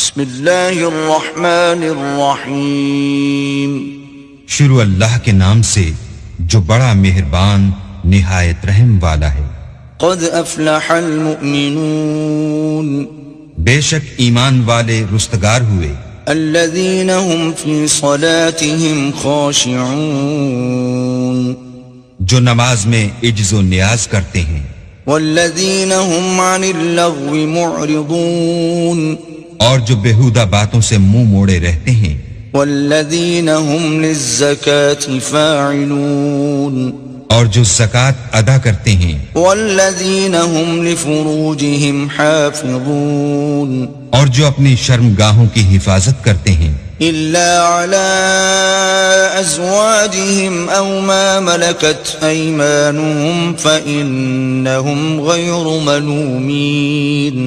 بسم اللہ الرحمن الرحیم، شروع اللہ کے نام سے جو بڑا مہربان نہایت رحم والا ہے۔ قد افلح المؤمنون، بے شک ایمان والے رستگار ہوئے، الذین هم فی صلاتهم خاشعون، جو نماز میں عجز و نیاز کرتے ہیں، والذین هم عن اللغو معرضون، اور جو بیہودہ باتوں سے منہ موڑے رہتے ہیں، والذین هم للزکاة فاعلون، اور جو زکوٰۃ ادا کرتے ہیں، والذین هم لفروجهم حافظون، اور جو اپنی شرمگاہوں کی حفاظت کرتے ہیں، إلا على أزواجهم أو ما ملكت أيمانهم فإنهم غير ملومين،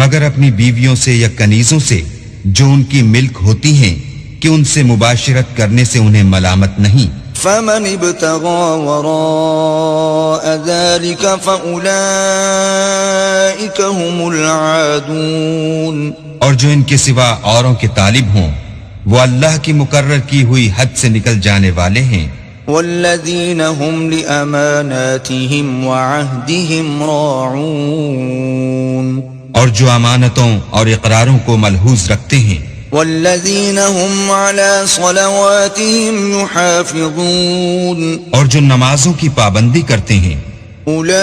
مگر اپنی بیویوں سے یا کنیزوں سے جو ان کی ملک ہوتی ہیں کہ ان سے مباشرت کرنے سے انہیں ملامت نہیں۔ فمن ابتغى وراء ذلك فأولئك هم العادون، اور جو ان کے سوا اوروں کے طالب ہوں وہ اللہ کی مقرر کی ہوئی حد سے نکل جانے والے ہیں۔ والذین هم لأماناتهم وعهدهم راعون، اور جو امانتوں اور اقراروں کو ملحوظ رکھتے ہیں، والذین هم على صلواتهم يحافظون، اور جو نمازوں کی پابندی کرتے ہیں، اولئک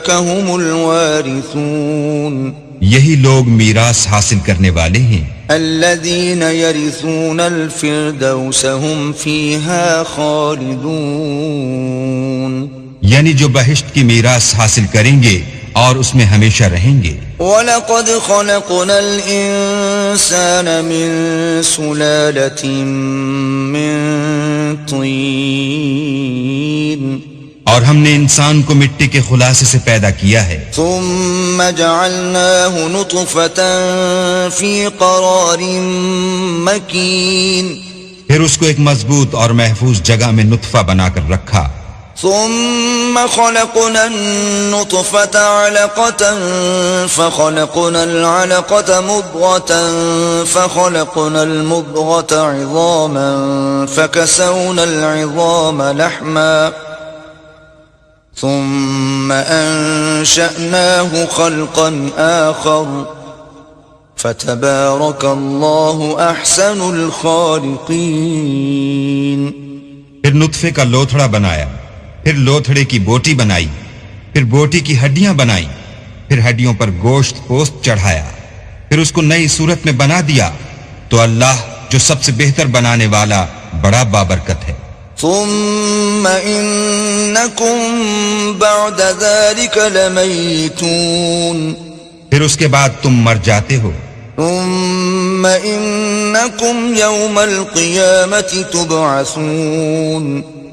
هم الوارثون، یہی لوگ میراث حاصل کرنے والے ہیں، الذین یرثون الفردوس هم فیہا خالدون، یعنی جو بہشت کی میراث حاصل کریں گے اور اس میں ہمیشہ رہیں گے۔ وَلَقَدْ خَلَقْنَا الْإِنسَانَ مِنْ سُلَالَةٍ مِّن طِينٍ، اور ہم نے انسان کو مٹی کے خلاصے سے پیدا کیا ہے، ثُمَّ جَعَلْنَاهُ نُطْفَةً فِي قَرَارٍ مَّكِينٍ، پھر اس کو ایک مضبوط اور محفوظ جگہ میں نطفہ بنا کر رکھا، ثم خلقنا النطفة علقة فخلقنا العلقة مضغة فخلقنا المضغة عظاما فكسونا العظام لحما ثم أنشأناه خلقا آخر فتبارك الله أحسن الخالقين۔ پھر نطفے کا لوتھڑا بنایا، پھر لوتھڑے کی بوٹی بنائی، پھر بوٹی کی ہڈیاں بنائیں، پھر ہڈیوں پر گوشت پوست چڑھایا، پھر اس کو نئی صورت میں بنا دیا، تو اللہ جو سب سے بہتر بنانے والا بڑا بابرکت ہے۔ ثم انکم بعد ذلك لمیتون، پھر اس کے بعد تم مر جاتے ہو، ثم انکم یوم القیامة تبعثون،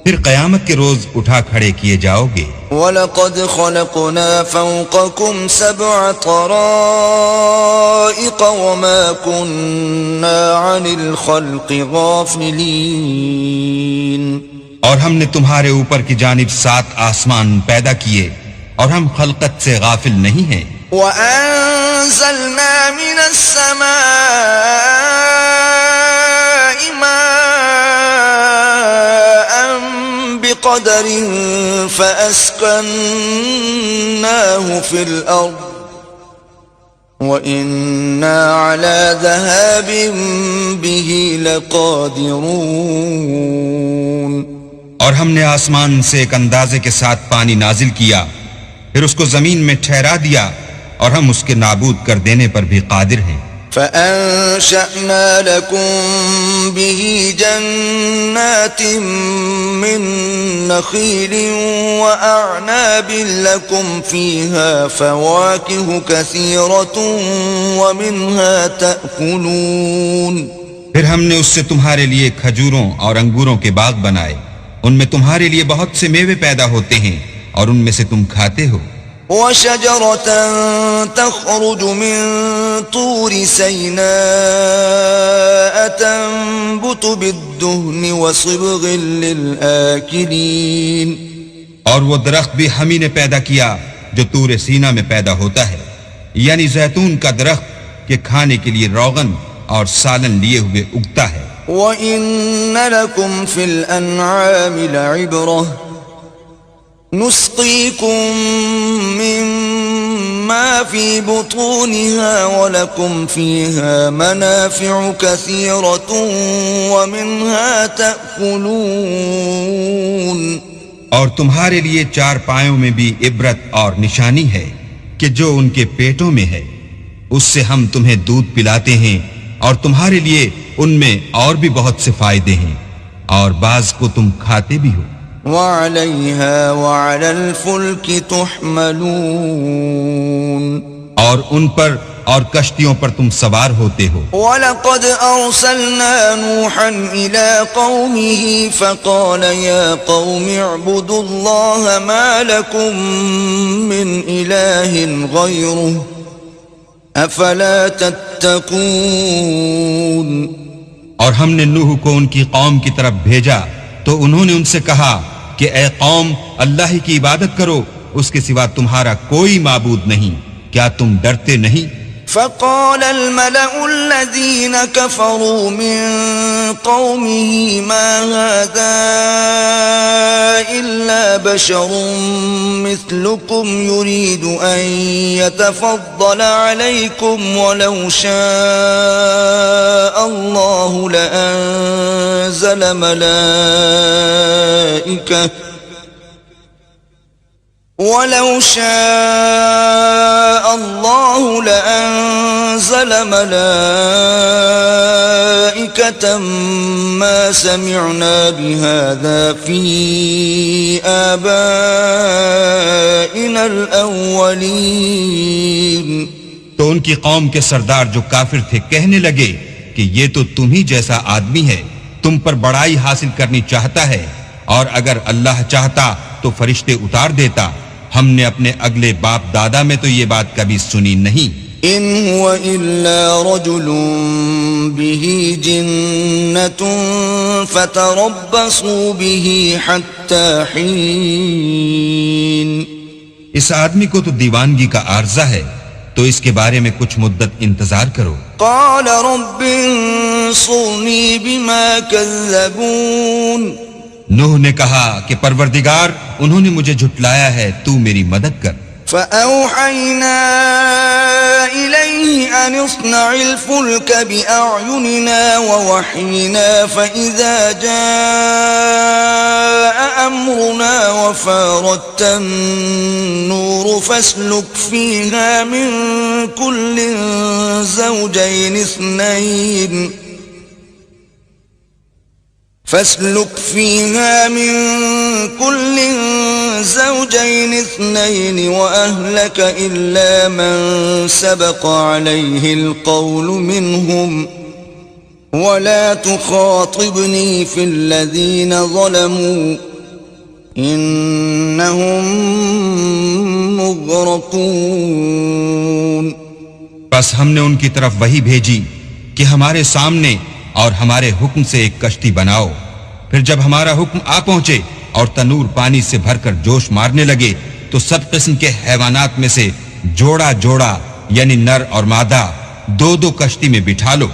پھر قیامت کے روز اٹھا کھڑے کیے جاؤ گے۔ وَلَقَدْ خَلَقْنَا فَوْقَكُمْ سَبْعَ طَرَائِقَ وَمَا كُنَّا عَنِ الْخَلْقِ غَافِلِينَ، اور ہم نے تمہارے اوپر کی جانب 7 آسمان پیدا کیے اور ہم خلقت سے غافل نہیں ہیں۔ وَأَنزَلْنَا مِنَ السَّمَاءِ مَاءً بِقَدَرٍ فَأَسْكَنَّاهُ فِي الْأَرْضِ وَإِنَّا عَلَى ذَهَابٍ بِهِ لَقَادِرُونَ، اور ہم نے آسمان سے ایک اندازے کے ساتھ پانی نازل کیا، پھر اس کو زمین میں ٹھہرا دیا، اور ہم اس کے نابود کر دینے پر بھی قادر ہیں۔ فَأَنشَأْنَا لَكُم بِهِ جَنَّاتٍ مِّن نَّخِيلٍ وَأَعْنَابٍ لَّكُمْ فِيهَا فَوَاكِهُ كَثِيرَةٌ وَمِنْهَا تَأْكُلُونَ، پھر ہم نے اس سے تمہارے لیے کھجوروں اور انگوروں کے باغ بنائے، ان میں تمہارے لیے بہت سے میوے پیدا ہوتے ہیں اور ان میں سے تم کھاتے ہو۔ وَشَجَرَةً تَخْرُجُ مِن طُورِ سَيْنَاءَ تَنبُتُ بِالدُّهْنِ وَصِبْغٍ لِلْآكِلِينَ، اور وہ درخت بھی ہم ہی نے پیدا کیا جو طور سینا میں پیدا ہوتا ہے، یعنی زیتون کا درخت کہ کھانے کے لیے روغن اور سالن لیے ہوئے اگتا ہے. وَإِنَّ لَكُمْ فِي الْأَنْعَامِ لَعِبْرَةً نُسْقِيكُم مِّمَّا فِي بُطُونِهَا وَلَكُمْ فِيهَا مَنَافِعُ كَثِيرَةٌ وَمِنْهَا تَأْكُلُونَ. اور تمہارے لیے چار پایوں میں بھی عبرت اور نشانی ہے کہ جو ان کے پیٹوں میں ہے اس سے ہم تمہیں دودھ پلاتے ہیں اور تمہارے لیے ان میں اور بھی بہت سے فائدے ہیں اور بعض کو تم کھاتے بھی ہو. وَعَلَيْهَا وَعَلَى الْفُلْكِ تُحْمَلُونَ. اور ان پر اور کشتیوں پر تم سوار ہوتے ہو. وَلَقَدْ أَرْسَلْنَا نُوحًا إِلَىٰ قَوْمِهِ فَقَالَ يَا قَوْمِ اعْبُدُوا اللَّهَ مَا لَكُم مِّنْ إِلَٰهٍ غَيْرُهُ أَفَلَا تَتَّقُونَ. اور ہم نے نوح کو ان کی قوم کی طرف بھیجا تو انہوں نے ان سے کہا کہ اے قوم اللہ ہی کی عبادت کرو، اس کے سوا تمہارا کوئی معبود نہیں، کیا تم ڈرتے نہیں؟ فقال الملأ الذين كفروا من قومه ما هذا إلا بشر مثلكم يريد أن يتفضل عليكم ولو شاء الله لأنزل ملائكة ولو شاء الله لأنزل ملائكة ما سمعنا بهذا في آبائنا الأولين. تو ان کی قوم کے سردار جو کافر تھے کہنے لگے کہ یہ تو تم ہی جیسا آدمی ہے، تم پر بڑائی حاصل کرنی چاہتا ہے، اور اگر اللہ چاہتا تو فرشتے اتار دیتا. ہم نے اپنے اگلے باپ دادا میں تو یہ بات کبھی سنی نہیں. ان هو الا رجل به جنة فتربصوا به حتى حين. اس آدمی کو تو دیوانگی کا عارضہ ہے، تو اس کے بارے میں کچھ مدت انتظار کرو. قال رب انصرني بما كذبون. نوح نے کہا کہ پروردگار انہوں نے مجھے جھٹلایا ہے، تو میری مدد کر. فأوحينا إليه أن اصنع الفلك بأعيننا ووحينا فإذا جاء أمرنا وفارت النور فاسلك فيها من كل زوجين اثنين وأهلك إلا من سبق عليه القول منهم ولا تخاطبني في الذين ظلموا إنهم مغرقون. بس ہم نے ان کی طرف وحی بھیجی کہ ہمارے سامنے اور ہمارے حکم سے ایک کشتی بناؤ، پھر جب ہمارا حکم آ پہنچے اور تنور پانی سے بھر کر جوش مارنے لگے تو سب قسم کے حیوانات میں سے جوڑا جوڑا یعنی نر اور مادہ دو دو کشتی میں بٹھا لو،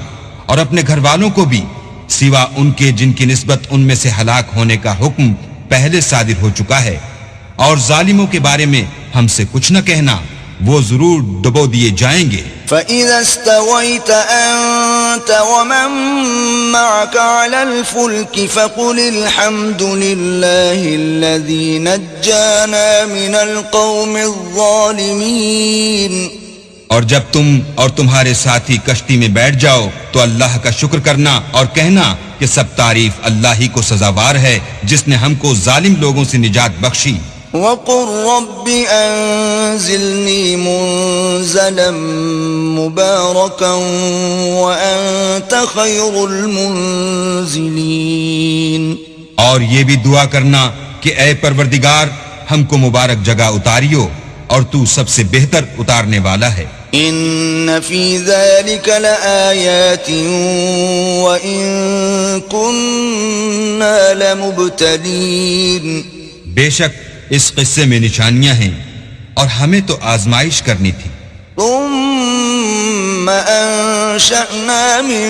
اور اپنے گھر والوں کو بھی سوا ان کے جن کی نسبت ان میں سے ہلاک ہونے کا حکم پہلے صادر ہو چکا ہے. اور ظالموں کے بارے میں ہم سے کچھ نہ کہنا، وہ ضرور ڈبو دیے جائیں گے. فَإِذَا اسْتَوَيْتَ أَنْتَ وَمَن مَّعَكَ عَلَى الْفُلْكِ فَقُلِ الْحَمْدُ لِلَّهِ الَّذِي نَجَّانَا مِنَ الْقَوْمِ الظَّالِمِينَ. اور جب تم اور تمہارے ساتھی کشتی میں بیٹھ جاؤ تو اللہ کا شکر کرنا اور کہنا کہ سب تعریف اللہ ہی کو سزاوار ہے جس نے ہم کو ظالم لوگوں سے نجات بخشی. وَقُلْ رَبِّ أَنزِلْنِي مُنزَلًا مُبَارَكًا وَأَنْتَ خَيْرُ الْمُنزِلِينَ. اور یہ بھی دعا کرنا کہ اے پروردگار ہم کو مبارک جگہ اتاریو اور تو سب سے بہتر اتارنے والا ہے. إِنَّ فِي ذَلِكَ لَآيَاتٍ وَإِن كُنَّا لَمُبْتَلِينَ. بے شک اس قصے میں نشانیاں ہیں اور ہمیں تو آزمائش کرنی تھی. ثم أنشأنا من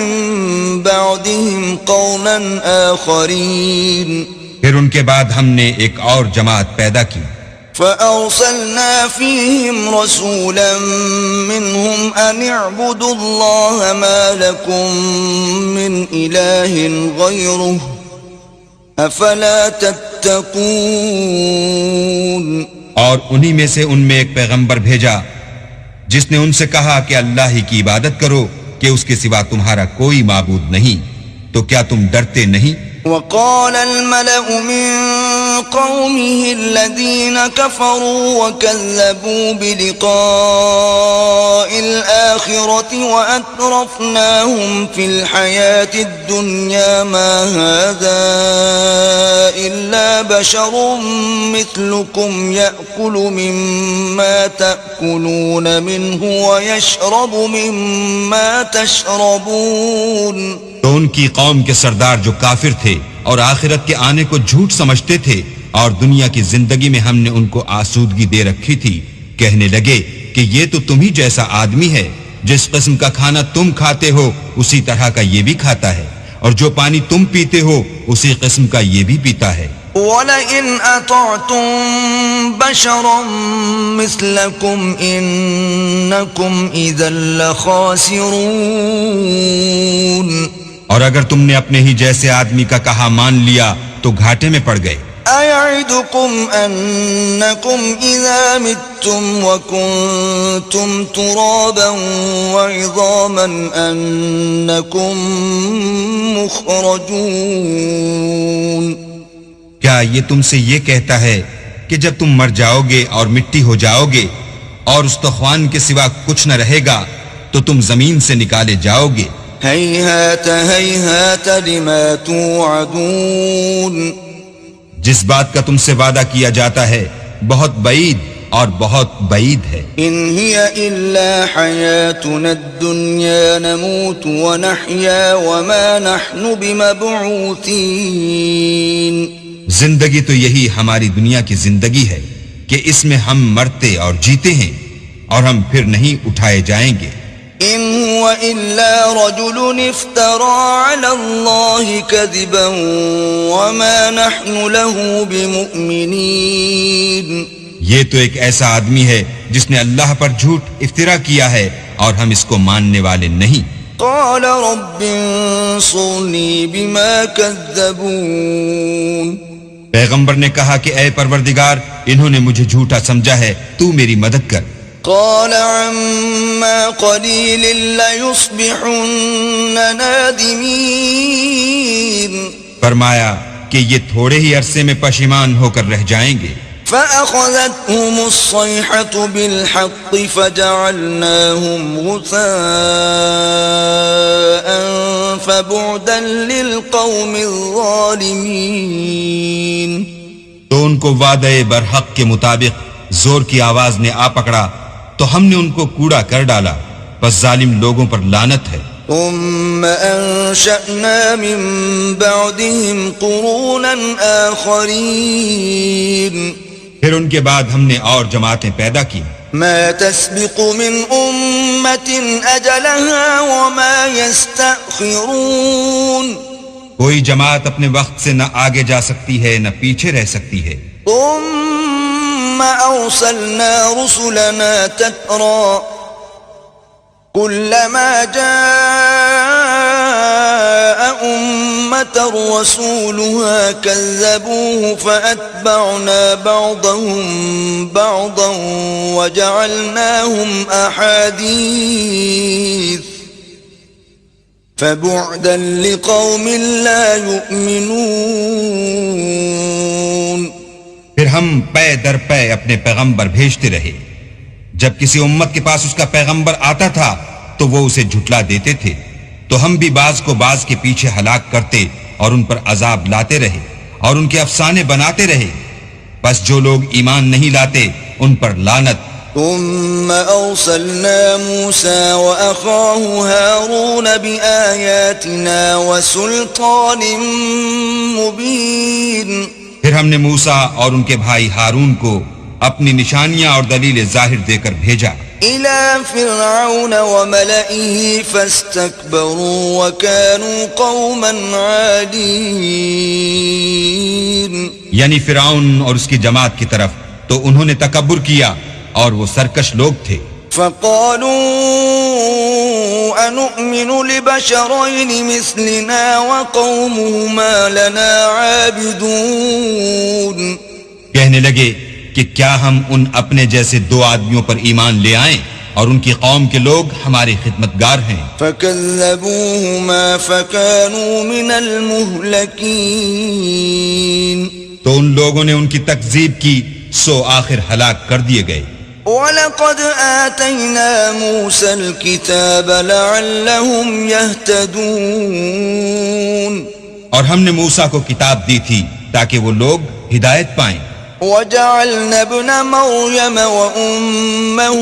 بعدهم قوما آخرين پھر ان کے بعد ہم نے ایک اور جماعت پیدا کی، فأرسلنا فيهم رسولا منهم أن اعبدوا الله ما لكم من إله غيره أفلا تتقون. اور انہی میں سے ان میں ایک پیغمبر بھیجا جس نے ان سے کہا کہ اللہ ہی کی عبادت کرو کہ اس کے سوا تمہارا کوئی معبود نہیں، تو کیا تم ڈرتے نہیں؟ وقال الملأ من قومه الذين كفروا وكذبوا بلقاء الآخرة وأترفناهم في الحياة الدنيا ما هذا إلا بشر مثلكم يأكل مما تأكلون منه ويشرب مما تشربون. تو ان کی قوم کے سردار جو کافر تھے اور آخرت کے آنے کو جھوٹ سمجھتے تھے اور دنیا کی زندگی میں ہم نے ان کو آسودگی دے رکھی تھی، کہنے لگے کہ یہ تو تم ہی جیسا آدمی ہے، جس قسم کا کھانا تم کھاتے ہو اسی طرح کا یہ بھی کھاتا ہے، اور جو پانی تم پیتے ہو اسی قسم کا یہ بھی پیتا ہے. وَلَئِنْ أَطَعْتُمْ بَشَرًا مِثْلَكُمْ إِنَّكُمْ إِذًا لَخَاسِرُونَ. اور اگر تم نے اپنے ہی جیسے آدمی کا کہا مان لیا تو گھاٹے میں پڑ گئے. أَيَعِدُكُمْ أَنَّكُمْ إِذَا مِتُّمْ وَكُنْتُمْ تُرَابًا وَعِظَامًا أَنَّكُمْ مُخْرَجُونَ. کیا یہ تم سے یہ کہتا ہے کہ جب تم مر جاؤ گے اور مٹی ہو جاؤ گے اور استخوان کے سوا کچھ نہ رہے گا تو تم زمین سے نکالے جاؤ گے؟ هيهات هيهات لما توعدون. جس بات کا تم سے وعدہ کیا جاتا ہے بہت بعید اور بہت بعید ہے. إن هي إلا حياتنا الدنيا نموت ونحيا وما نحن بمبعوثين. زندگی تو یہی ہماری دنیا کی زندگی ہے کہ اس میں ہم مرتے اور جیتے ہیں اور ہم پھر نہیں اٹھائے جائیں گے. إن هو إلا رجل افترى على الله كذبا وما نحن له بمؤمنين. یہ تو ایک ایسا آدمی ہے جس نے اللہ پر جھوٹ افترا کیا ہے اور ہم اس کو ماننے والے نہیں. قال رب انصرني بما كذبون. پیغمبر نے کہا کہ اے پروردگار انہوں نے مجھے جھوٹا سمجھا ہے، تو میری مدد کر. قال عما قليل ليصبحن نادمين. فرمایا کہ یہ تھوڑے ہی عرصے میں پشیمان ہو کر رہ جائیں گے. فأخذتهم الصيحة بالحق فجعلناهم غثاء فبعدا للقوم الظالمين. تو ان کو وعدے برحق کے مطابق زور کی آواز نے آ پکڑا تو ہم نے ان کو کوڑا کر ڈالا، بس ظالم لوگوں پر لعنت ہے. ثم أنشأنا من بعدهم قرونا آخرين. پھر ان کے بعد ہم نے اور جماعتیں پیدا کی. ما تسبق من أمة أجلها وما يستأخرون. کوئی جماعت اپنے وقت سے نہ آگے جا سکتی ہے نہ پیچھے رہ سکتی ہے. ثم أرسلنا رسلنا تترى كلما جاء أمة رسولها كذبوه فأتبعنا بعضهم بعضا وجعلناهم أحاديث فبعدا لقوم لا يؤمنون. پھر ہم پے در پے اپنے پیغمبر بھیجتے رہے. جب کسی امت کے پاس اس کا پیغمبر آتا تھا تو وہ اسے جھٹلا دیتے تھے، تو ہم بھی بعض کو بعض کے پیچھے ہلاک کرتے اور ان پر عذاب لاتے رہے اور ان کے افسانے بناتے رہے. بس جو لوگ ایمان نہیں لاتے ان پر لعنت. ثم أرسلنا موسى وأخاه هارون بآياتنا وسلطان مبين. پھر ہم نے موسیٰ اور ان کے بھائی ہارون کو اپنی نشانیاں اور دلیل ظاہر دے کر بھیجا. إلى فرعون وملئه فاستكبروا وكانوا قوما عالين. یعنی فرعون اور اس کی جماعت کی طرف تو انہوں نے تکبر کیا اور وہ سرکش لوگ تھے. فقالوا أنؤمن لبشرين مثلنا وقومهما لنا عابدون. کہنے لگے کہ کیا ہم ان اپنے جیسے دو آدمیوں پر ایمان لے آئیں اور ان کی قوم کے لوگ ہمارے خدمتگار ہیں. فكذبوهما فكانوا من المهلكين. تو ان لوگوں نے ان کی تکذیب کی سو آخر ہلاک کر دیے گئے. وَلَقَدْ آتَيْنَا مُوسَى الْكِتَابَ لَعَلَّهُمْ يَهْتَدُونَ. اور ہم نے موسیٰ کو کتاب دی تھی تاکہ وہ لوگ ہدایت پائیں. وَجَعَلْنَا ابْنَ مَرْيَمَ وَأُمَّهُ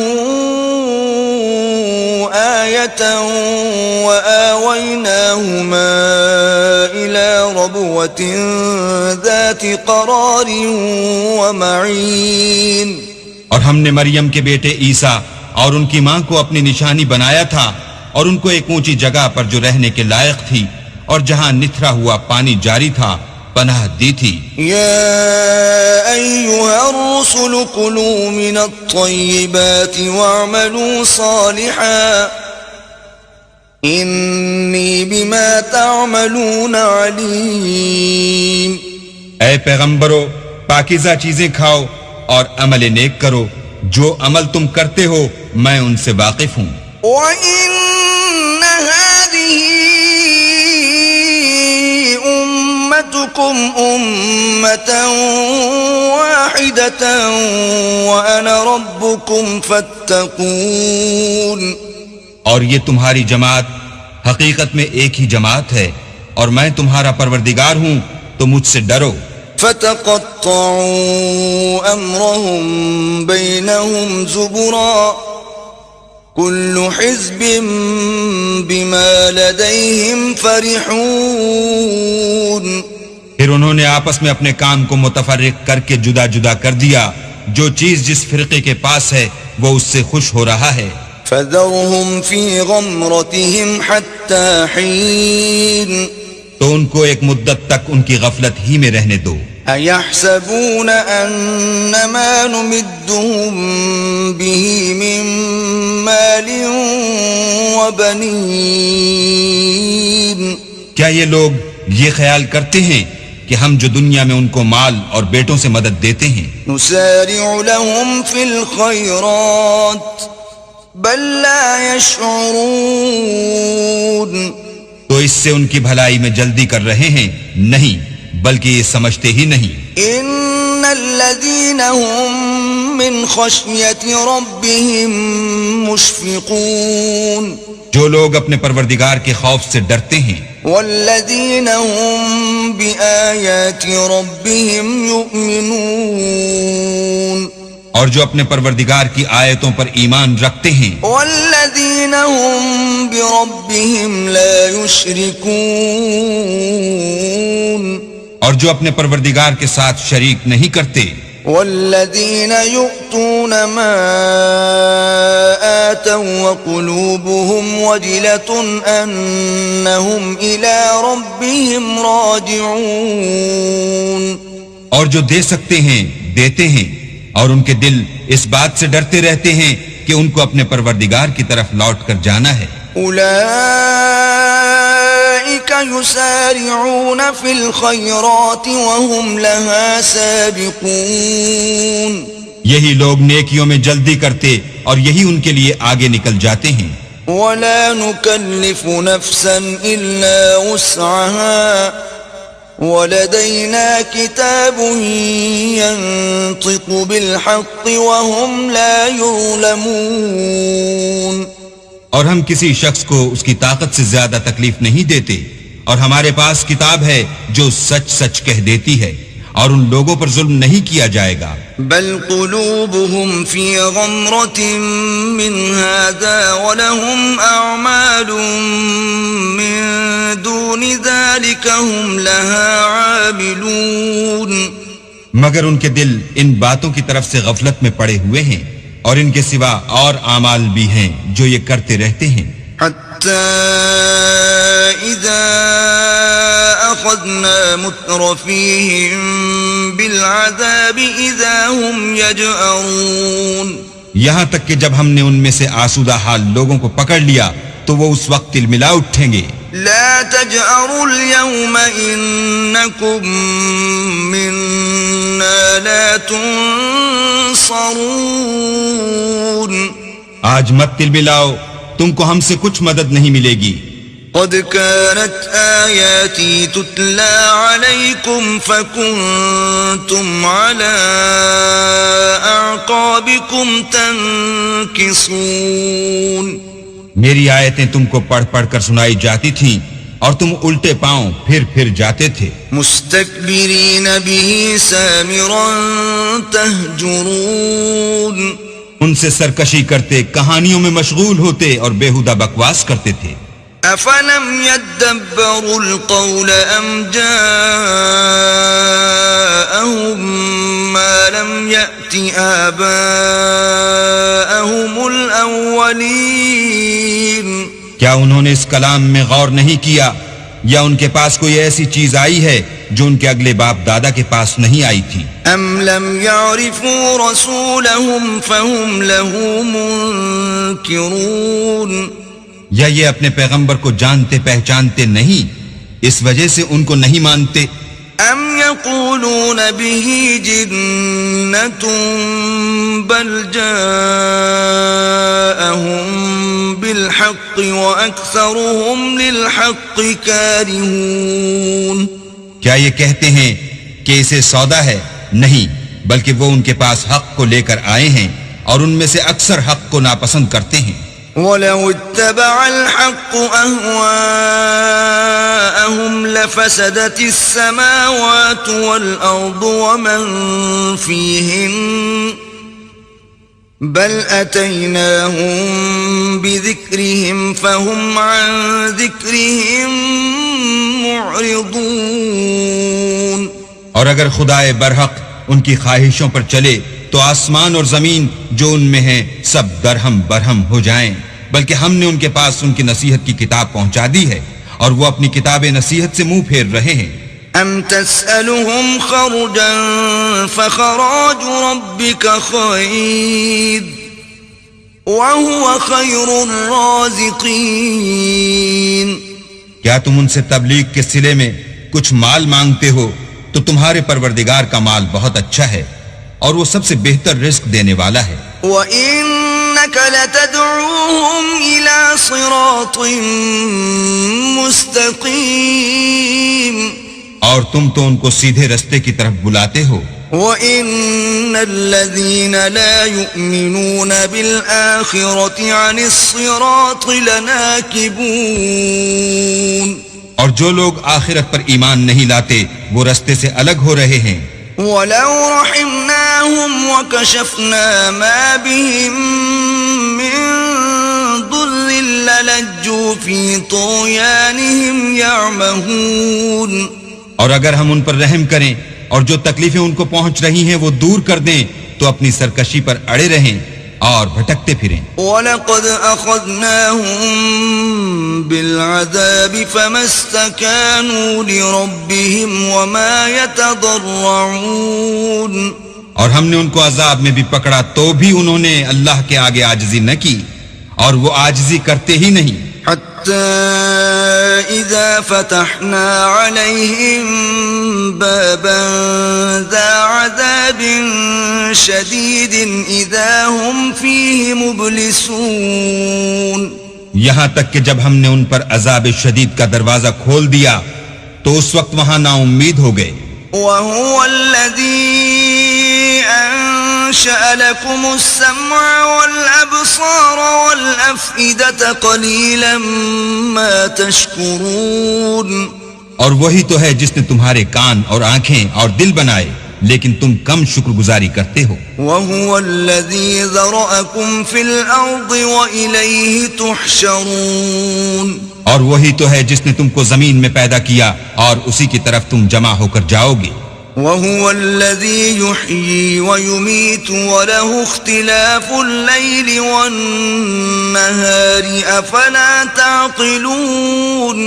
آيَةً وَآوَيْنَاهُمَا إِلَى رَبْوَةٍ ذَاتِ قَرَارٍ وَمَعِينٍ. اور ہم نے مریم کے بیٹے عیسیٰ اور ان کی ماں کو اپنی نشانی بنایا تھا اور ان کو ایک اونچی جگہ پر جو رہنے کے لائق تھی اور جہاں نتھرا ہوا پانی جاری تھا پناہ دی تھی. يا أيها الرسل كلوا من الطيبات واعملوا صالحا إني بما تعملون عليم. اے پیغمبرو پاکیزہ چیزیں کھاؤ اور عمل نیک کرو، جو عمل تم کرتے ہو میں ان سے واقف ہوں. وَإِنَّ هَذِهِ أُمَّتُكُمْ أُمَّةً وَاحِدَةً وَأَنَا رَبُّكُمْ فَاتَّقُونِ. اور یہ تمہاری جماعت حقیقت میں ایک ہی جماعت ہے اور میں تمہارا پروردگار ہوں تو مجھ سے ڈرو. فَتَقَطَّعُوا أَمْرَهُمْ بَيْنَهُمْ زُبُرًا كُلُّ حِزْبٍ بِمَا لَدَيْهِمْ فَرِحُونَ. پھر انہوں نے آپس میں اپنے کام کو متفرق کر کے جدا جدا کر دیا، جو چیز جس فرقے کے پاس ہے وہ اس سے خوش ہو رہا ہے. فَذَرْهُمْ فِي غَمْرَتِهِمْ حَتَّى حِينٍ. تو ان کو ایک مدت تک ان کی غفلت ہی میں رہنے دو. أَيَحْسَبُونَ أَنَّمَا نُمِدُّهُم بِهِ مِن مَّالٍ وَبَنِينَ. کیا یہ لوگ یہ خیال کرتے ہیں کہ ہم جو دنیا میں ان کو مال اور بیٹوں سے مدد دیتے ہیں نُسَارِعُ لَهُمْ فِي الْخَيْرَاتِ بَل لَّا يَشْعُرُونَ. تو اس سے ان کی بھلائی میں جلدی کر رہے ہیں؟ نہیں، بلکہ یہ سمجھتے ہی نہیں. إِنَّ الَّذِينَ هُم مِّنْ خَشْيَةِ رَبِّهِم مُشْفِقُونَ. جو لوگ اپنے پروردگار کے خوف سے ڈرتے ہیں. وَالَّذِينَ هُم بِآيَاتِ رَبِّهِمْ يُؤْمِنُونَ. اور جو اپنے پروردگار کی آیتوں پر ایمان رکھتے ہیں. وَالَّذِينَ هُم بِرَبِّهِمْ لَا يُشْرِكُونَ. اور جو اپنے پروردگار کے ساتھ شریک نہیں کرتے. وَالَّذِينَ يُؤْتُونَ مَا آتَوا وَقُلُوبُهُمْ وَجِلَةٌ أَنَّهُمْ إِلَى رَبِّهِمْ رَاجِعُونَ. اور جو دے سکتے ہیں دیتے ہیں اور ان کے دل اس بات سے ڈرتے رہتے ہیں کہ ان کو اپنے پروردگار کی طرف لوٹ کر جانا ہے. أُولَئِكَ يُسَارِعُونَ فِي الْخَيْرَاتِ وَهُمْ لَهَا سَابِقُونَ. یہی لوگ نیکیوں میں جلدی کرتے اور یہی ان کے لیے آگے نکل جاتے ہیں. وَلَا نُكَلِّفُ نَفْسًا إِلَّا وُسْعَهَا وَلَدَيْنَا كِتَابٌ يَنطِقُ بِالْحَقِّ وَهُمْ لَا يُظْلَمُونَ. اور ہم کسی شخص کو اس کی طاقت سے زیادہ تکلیف نہیں دیتے، اور ہمارے پاس کتاب ہے جو سچ سچ کہہ دیتی ہے، اور ان لوگوں پر ظلم نہیں کیا جائے گا. بل قلوبهم في غمرة من هذا ولهم أعمال من دون ذلك هم لها عاملون. مگر ان کے دل ان باتوں کی طرف سے غفلت میں پڑے ہوئے ہیں اور ان کے سوا اور اعمال بھی ہیں جو یہ کرتے رہتے ہیں. حتى إذا أخذنا مترفيهم بالعذاب إذا هم يجأرون. یہاں تک کہ جب ہم نے ان میں سے آسودہ حال لوگوں کو پکڑ لیا تو وہ اس وقت تلملا اٹھیں گے. لا تجأروا اليوم إنكم منا لا تنصرون. آج مت تلملاؤ، تم کو ہم سے کچھ مدد نہیں ملے گی. قد كانت آياتي تتلى عليكم فكنتم على أعقابكم تنكصون. میری آیتیں تم کو پڑھ پڑھ کر سنائی جاتی تھیں اور تم الٹے پاؤں پھر جاتے تھے. مستكبرين به سامرا تهجرون. ان سے سرکشی کرتے، کہانیوں میں مشغول ہوتے اور بےہودہ بکواس کرتے تھے. أفلم يدبروا القول أم جاءهم ما لم يأت آباءهم الأولين. کیا انہوں نے اس کلام میں غور نہیں کیا یا ان کے پاس کوئی ایسی چیز آئی ہے جو ان کے اگلے باپ دادا کے پاس نہیں آئی تھی؟ أم لم يعرفوا رسولهم فهم له منكرون. یا یہ اپنے پیغمبر کو جانتے پہچانتے نہیں، اس وجہ سے ان کو نہیں مانتے؟ ام يقولون به جنة بل جاءهم بالحق وأكثرهم للحق كارهون. کیا یہ کہتے ہیں کہ اسے سودا ہے؟ نہیں، بلکہ وہ ان کے پاس حق کو لے کر آئے ہیں اور ان میں سے اکثر حق کو ناپسند کرتے ہیں. وَلَوِ اتَّبَعَ الْحَقُّ أَهْوَاءَهُمْ لَفَسَدَتِ السَّمَاوَاتُ وَالْأَرْضُ وَمَنْ فِيهِنَّ بَلْ أَتَيْنَاهُمْ بِذِكْرِهِمْ فَهُمْ عَنْ ذِكْرِهِمْ مُعْرِضُونَ. اور اگر خدائے برحق ان کی خواہشوں پر چلے تو آسمان اور زمین جو ان میں ہیں سب درہم برہم ہو جائیں، بلکہ ہم نے ان کے پاس ان کی نصیحت کی کتاب پہنچا دی ہے اور وہ اپنی کتاب نصیحت سے منہ پھیر رہے ہیں. ام تسألهم خرجا فخراج ربك خير وهو خير الرازقين. کیا تم ان سے تبلیغ کے صلے میں کچھ مال مانگتے ہو تو تمہارے پروردگار کا مال بہت اچھا ہے اور وہ سب سے بہتر رزق دینے والا ہے. وَإِنَّكَ لَتَدْعُوهُمْ إِلَى صِرَاطٍ مُسْتَقِيمٍ. اور تم تو ان کو سیدھے رستے کی طرف بلاتے ہو. وَإِنَّ الَّذِينَ لَا يُؤْمِنُونَ بِالْآخِرَةِ عَنِ الصِّرَاطِ لَنَاكِبُونَ. اور جو لوگ آخرت پر ایمان نہیں لاتے وہ رستے سے الگ ہو رہے ہیں. وَلَوْ رَحِمْنَاهُمْ وَكَشَفْنَا مَا بِهِمْ مِنْ ضُرٍّ لَلَجُّوا فِي طُغْيَانِهِمْ يَعْمَهُونَ. اور اگر ہم ان پر رحم کریں اور جو تکلیفیں ان کو پہنچ رہی ہیں وہ دور کر دیں تو اپنی سرکشی پر اڑے رہیں اور بھٹکتے پھریں. وَلَقَدْ أَخَذْنَاهُمْ بِالْعَذَابِ فَمَا اسْتَكَانُوا لِرَبِّهِمْ وَمَا يَتَضَرَّعُونَ. اور ہم نے ان کو عذاب میں بھی پکڑا تو بھی انہوں نے اللہ کے آگے عاجزی نہ کی اور وہ عاجزی کرتے ہی نہیں. حتى إذا فتحنا عليهم بابا ذا عذاب شديد إذا هم فيه مبلسون. یہاں تک کہ جب ہم نے ان پر عذاب شدید کا دروازہ کھول دیا تو اس وقت وہاں نا امید ہو گئے. وهو الذي أنشأ لكم السمع والأبصار والأفئدة قليلا ما تشكرون. اور وہی تو ہے جس نے تمہارے کان اور آنکھیں اور دل بنائے لیکن تم کم شکر گزاری کرتے ہو. وهو الذي ذرأكم في الأرض وإليه تحشرون. اور وہی تو ہے جس نے تم کو زمین میں پیدا کیا اور اسی کی طرف تم جمع ہو کر جاؤ گے. وهو الذي يحيي ويميت وله اختلاف الليل والنهار أفلا تعقلون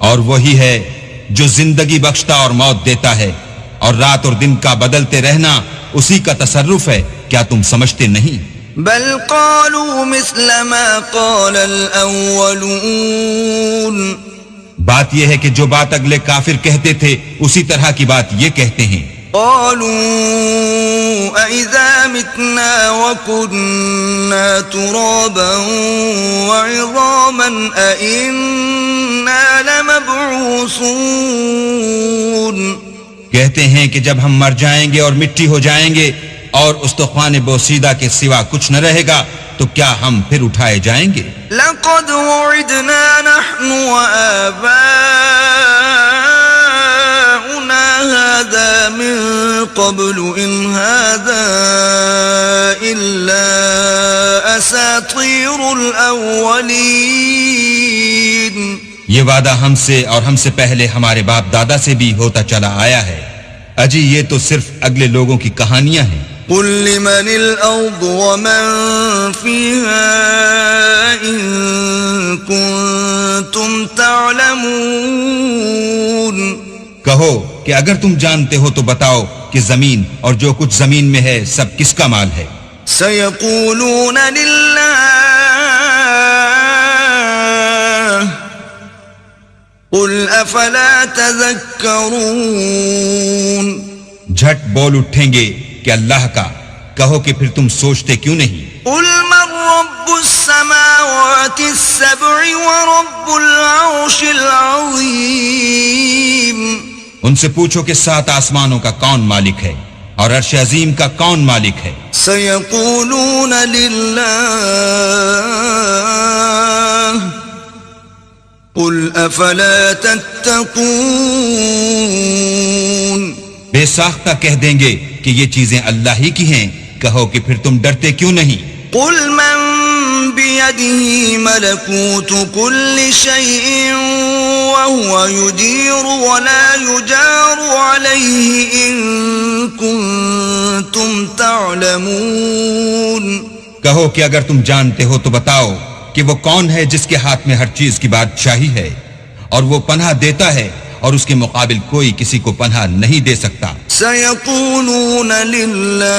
اور وہی ہے جو زندگی بخشتا اور موت دیتا ہے اور رات اور دن کا بدلتے رہنا اسی کا تصرف ہے، کیا تم سمجھتے نہیں؟ بل قالوا مثل ما قال الأولون بات یہ ہے کہ جو بات اگلے کافر کہتے تھے اسی طرح کی بات یہ کہتے ہیں۔ قالوا أَإِذَا مِتْنَا وَكُنَّا تُرَابًا وَعِظَامًا أَإِنَّا لَمَبْعُوثُونَ کہتے ہیں کہ جب ہم مر جائیں گے اور مٹی ہو جائیں گے اور استخوان بوسیدہ کے سوا کچھ نہ رہے گا تو کیا ہم پھر اٹھائے جائیں گے؟ لقد وعدنا نحن وآباؤنا هذا من قبل إن هذا إلا أساطير الأولين یہ وعدہ ہم سے اور ہم سے پہلے ہمارے باپ دادا سے بھی ہوتا چلا آیا ہے، اجی یہ تو صرف اگلے لوگوں کی کہانیاں ہیں۔ قل لمن الأرض ومن فيها إن كنتم تعلمون کہو کہ اگر تم جانتے ہو تو بتاؤ کہ زمین اور جو کچھ زمین میں ہے سب کس کا مال ہے؟ سيقولون لله قل أفلا تذكرون جھٹ بول اٹھیں گے کہ اللہ کا، کہو کہ پھر تم سوچتے کیوں نہیں؟ قل من رب السماوات السبع ورب العرش العظيم ان سے پوچھو کہ 7 آسمانوں کا کون مالک ہے اور عرش عظیم کا کون مالک ہے؟ سيقولون لله قل أفلا تتقون بے ساختہ کہہ دیں گے کہ یہ چیزیں اللہ ہی کی ہیں، کہو کہ پھر تم ڈرتے کیوں نہیں؟ قل من بيده ملكوت كل شيء وهو يجير ولا يجار عليه إن كنتم تعلمون کہو کہ اگر تم جانتے ہو تو بتاؤ کہ وہ کون ہے جس کے ہاتھ میں ہر چیز کی بادشاہی ہے اور وہ پناہ دیتا ہے اور اس کے مقابل کوئی کسی کو پناہ نہیں دے سکتا۔ سيقولون لله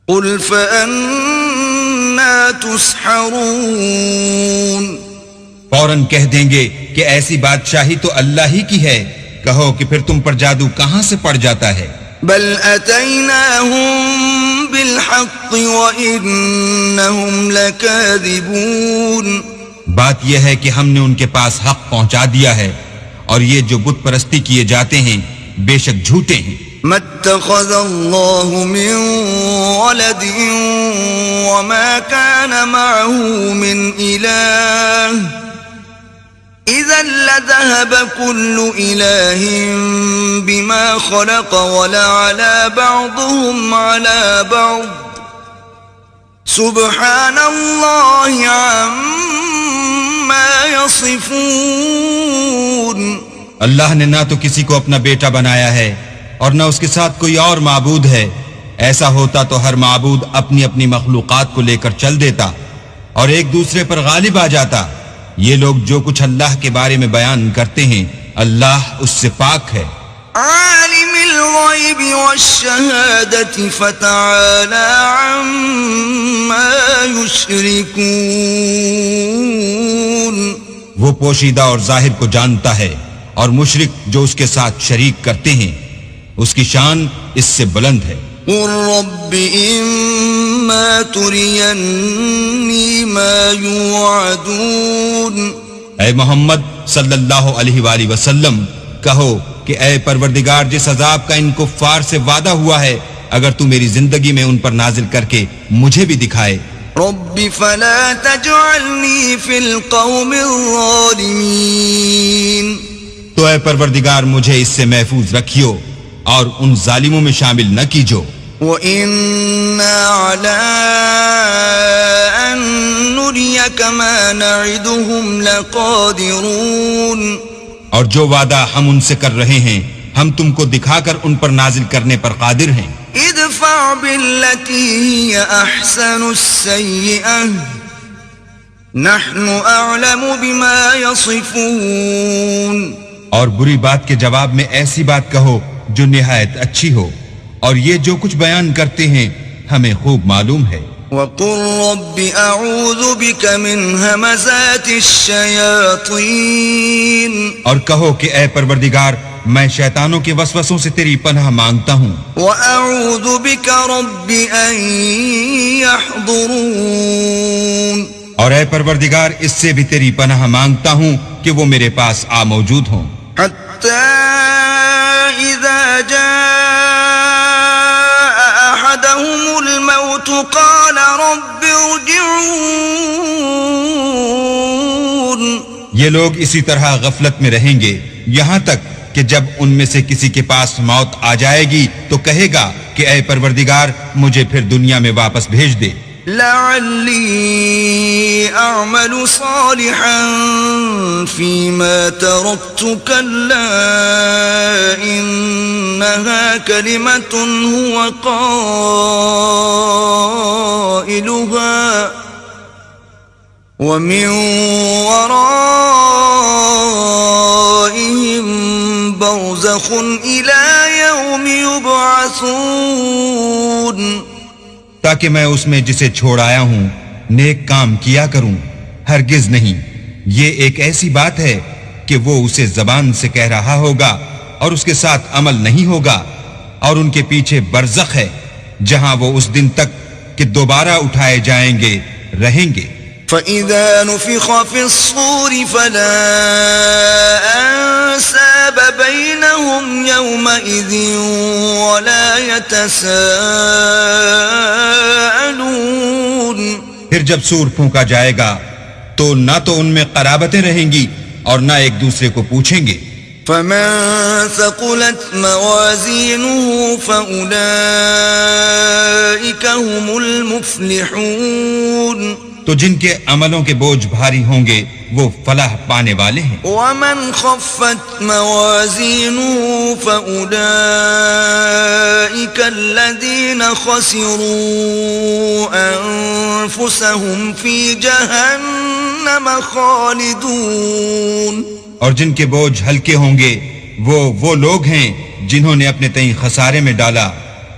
قل فأنا تسحرون فوراً کہہ دیں گے کہ ایسی بادشاہی تو اللہ ہی کی ہے، کہو کہ پھر تم پر جادو کہاں سے پڑ جاتا ہے؟ بل أتيناهم بالحق وإنهم لكاذبون بات یہ ہے کہ ہم نے ان کے پاس حق پہنچا دیا ہے اور یہ جو بت پرستی کیے جاتے ہیں بے شک جھوٹے ہیں۔ ما اتخذ الله من ولد وما كان معه من إله إذا لذهب كل إله بما خلق ولعلى بعضهم على بعض سبحان الله عما يصفون اللہ نے نہ تو کسی کو اپنا بیٹا بنایا ہے اور نہ اس کے ساتھ کوئی اور معبود ہے، ایسا ہوتا تو ہر معبود اپنی اپنی مخلوقات کو لے کر چل دیتا اور ایک دوسرے پر غالب آ جاتا۔ یہ لوگ جو کچھ اللہ کے بارے میں بیان کرتے ہیں اللہ اس سے پاک ہے۔ عالم الغیب والشہادة فتعالى عما يشركون وہ پوشیدہ اور ظاہر کو جانتا ہے اور مشرک جو اس کے ساتھ شریک کرتے ہیں اس کی شان اس سے بلند ہے۔ قل رب اما ترینی ما یوعدون اے محمد صلی اللہ علیہ وآلہ وسلم کہو کہ اے پروردگار جس عذاب کا ان کفار سے وعدہ ہوا ہے اگر تو میری زندگی میں ان پر نازل کر کے مجھے بھی دکھائے۔ رب فلا تجعلنی فی القوم الظالمین تو اے پروردگار مجھے اس سے محفوظ رکھیو اور ان ظالموں میں شامل نہ کیجو۔ وَإِنَّا عَلَىٰ أَن نُّرِيَكَ مَا نَعِدُهُمْ لَقَادِرُونَ اور جو وعدہ ہم ان سے کر رہے ہیں ہم تم کو دکھا کر ان پر نازل کرنے پر قادر ہیں. ادفع بالتي هي أحسن السيئة نحن أعلم بما يصفون. اور بری بات کے جواب میں ایسی بات کہو جو نہایت اچھی ہو، اور یہ جو کچھ بیان کرتے ہیں ہمیں خوب معلوم ہے. وقل رب أعوذ بك من همزات الشياطين. اور کہو کہ اے پروردگار میں شیطانوں کے وسوسوں سے تیری پناہ مانگتا ہوں. وأعوذ بك رب أن يحضرون. اور اے پروردگار اس سے بھی تیری پناہ مانگتا ہوں کہ وہ میرے پاس آ موجود ہوں. حتى إذا جاء أحدهم الموت قال رب ارجعون. یہ لوگ اسی طرح غفلت میں رہیں گے یہاں تک کہ جب ان میں سے کسی کے پاس موت آ جائے گی تو کہے گا کہ اے پروردگار مجھے پھر دنیا میں واپس بھیج دے. لعلی اعمل صالحا فيما تركت كلا انها كلمة هو قائلها ومن ورائهم برزخ إلى يوم يبعثون. تاکہ میں اس میں جسے چھوڑ آیا ہوں نیک کام کیا کروں. ہرگز نہیں، یہ ایک ایسی بات ہے کہ وہ اسے زبان سے کہہ رہا ہوگا اور اس کے ساتھ عمل نہیں ہوگا، اور ان کے پیچھے برزخ ہے جہاں وہ اس دن تک کہ دوبارہ اٹھائے جائیں گے رہیں گے. فَإِذَا نُفِخَ فِي الصُّورِ فَلَا أَنْسَابَ بَيْنَهُمْ يَوْمَئِذٍ وَلَا يَتَسَاءَلُونَ. پھر جب سور پھونکا جائے گا تو نہ تو ان میں قرابتیں رہیں گی اور نہ ایک دوسرے کو پوچھیں گے. فَمَن ثَقُلَتْ مَوَازِينُهُ فَأُولَئِكَ هُمُ الْمُفْلِحُونَ. تو جن کے عملوں کے بوجھ بھاری ہوں گے وہ فلاح پانے والے ہیں. وَمَنْ خَفَّتْ مَوَازِينُهُ فَأُولَئِكَ الَّذِينَ خَسِرُوا أَنفُسَهُمْ فِي جَهَنَّمَ خَالِدُونَ. اور جن کے بوجھ ہلکے ہوں گے وہ لوگ ہیں جنہوں نے اپنے تئیں خسارے میں ڈالا،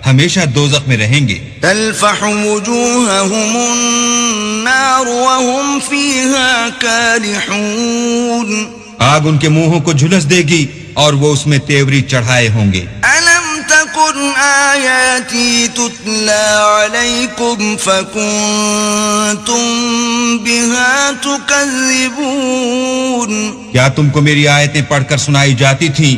ہمیشہ دوزخ میں رہیں گے. تلفح وجوههم النار وهم فيها كالحون. آگ ان کے منہوں کو جھلس دے گی اور وہ اس میں تیوری چڑھائے ہوں گے. ألم تكن آياتي تتلى عليكم فكنتم بها تكذبون. کیا تم کو میری آیتیں پڑھ کر سنائی جاتی تھیں؟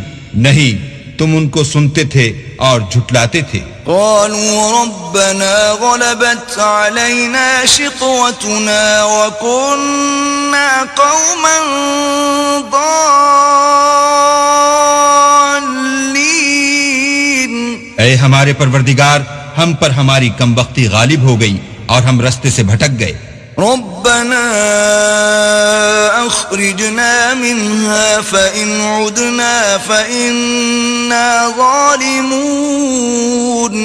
نہیں، تم ان کو سنتے تھے اور جھٹلاتے تھے. قالوا ربنا غلبت علينا شقوتنا وكنا قوما ضالين. اے ہمارے پروردگار ہم پر ہماری کم بختی غالب ہو گئی اور ہم رستے سے بھٹک گئے. ربنا اخرجنا منها فإن عدنا فإنا ظالمون.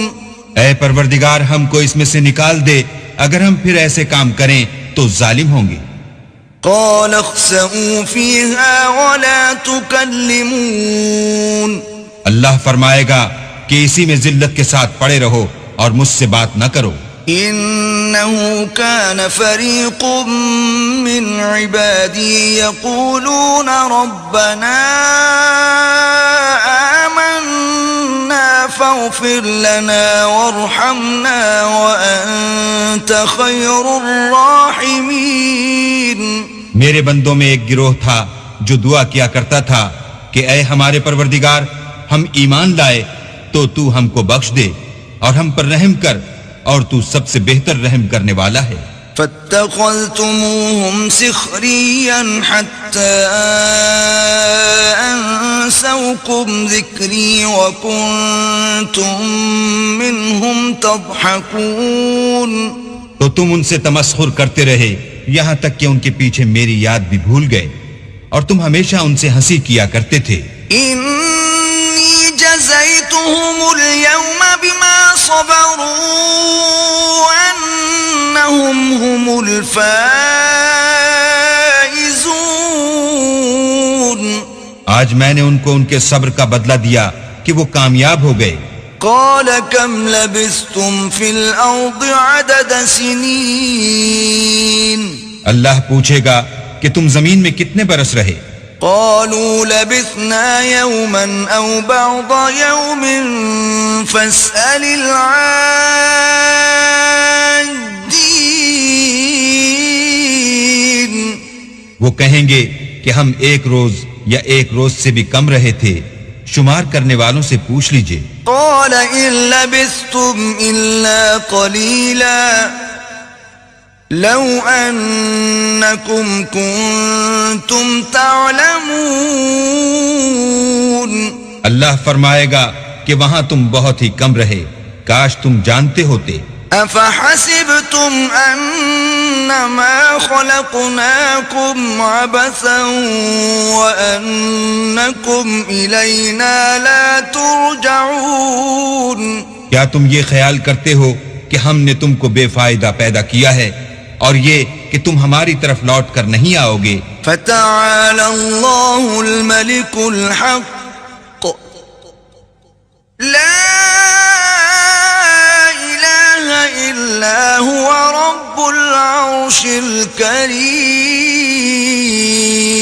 اے پروردگار ہم کو اس میں سے نکال دے، اگر ہم پھر ایسے کام کریں تو ظالم ہوں گے. قال اخسئوا فيها ولا تكلمون. اللہ فرمائے گا کہ اسی میں ذلت کے ساتھ پڑے رہو اور مجھ سے بات نہ کرو. إنه كان فريق من عبادي يقولون ربنا آمنا فاغفر لنا وارحمنا وأنت خير الراحمين. میرے بندوں میں ایک گروہ تھا جو دعا کیا کرتا تھا کہ اے ہمارے پروردگار ہم ایمان لائے تو ہم کو بخش دے اور ہم پر رحم کر، اور تو سب سے بہتر رحم کرنے والا ہے. فاتخذتموهم سخريا حتى أنسوكم ذكري وكنتم منهم تضحكون. تو تم ان سے تمسخر کرتے رہے یہاں تک کہ ان کے پیچھے میری یاد بھی بھول گئے. اور تم ہمیشہ ان سے ہنسی کیا کرتے تھے. إني جزيتهم اليوم بما صبروا أنهم هم الفائزون. آج میں نے ان کو ان کے صبر کا بدلہ دیا کہ وہ کامیاب ہو گئے. قال كم لبثتم في الأرض عدد سنين. اللہ پوچھے گا کہ تم زمین میں کتنے برس رہے؟ قالوا لبثنا يوما أو بعض يوم فاسأل العادين. وہ کہیں گے کہ ہم ایک روز یا ایک روز سے بھی کم رہے تھے، شمار کرنے والوں سے پوچھ لیجئے. قال إن لبثتم إلا قليلا لو أنكم كنتم تعلمون. اللہ فرمائے گا کہ وہاں تم بہت ہی کم رہے، کاش تم جانتے ہوتے. أفحسبتم أنما خلقناكم عبثا وأنكم إلينا لا ترجعون. کیا تم یہ خیال کرتے ہو کہ ہم نے تم کو بے فائدہ پیدا کیا ہے اور یہ کہ تم ہماری طرف لوٹ کر نہیں آؤ گے؟ فتعالى الله الملك الحق لا هو رب العرش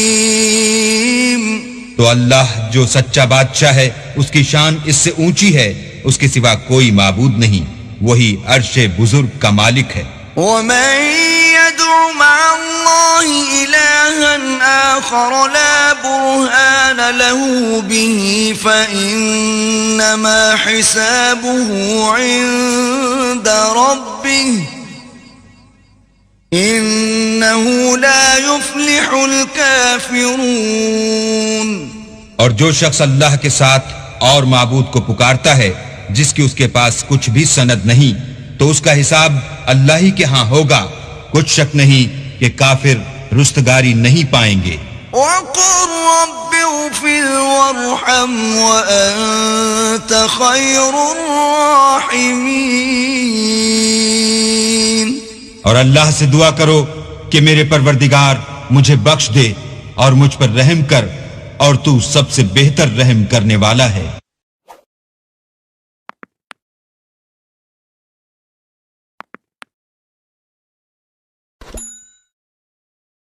الكريم. تو اللہ جو سچا بادشاہ ہے اس کی شان اس سے اونچی ہے، اس کے سوا کوئی معبود نہیں، وہی عرش بزرگ کا مالک ہے. ومن يدع مع الله إلها آخر لا برهان له به فإنما حسابه عند ربه إنه لا يفلح الكافرون. اور جو شخص اللہ کے ساتھ اور معبود کو پکارتا ہے جس کی اس کے پاس کچھ بھی سند نہیں، تو اس کا حساب اللہ ہی کے ہاں ہوگا، کچھ شک نہیں کہ کافر رستگاری نہیں پائیں گے. وَقُلْ رَبِّ اغْفِرْ وَارْحَمْ وَأَنْتَ خَيْرُ الرَّاحِمِينَ. اور اللہ سے دعا کرو کہ میرے پروردگار مجھے بخش دے اور مجھ پر رحم کر، اور تو سب سے بہتر رحم کرنے والا ہے.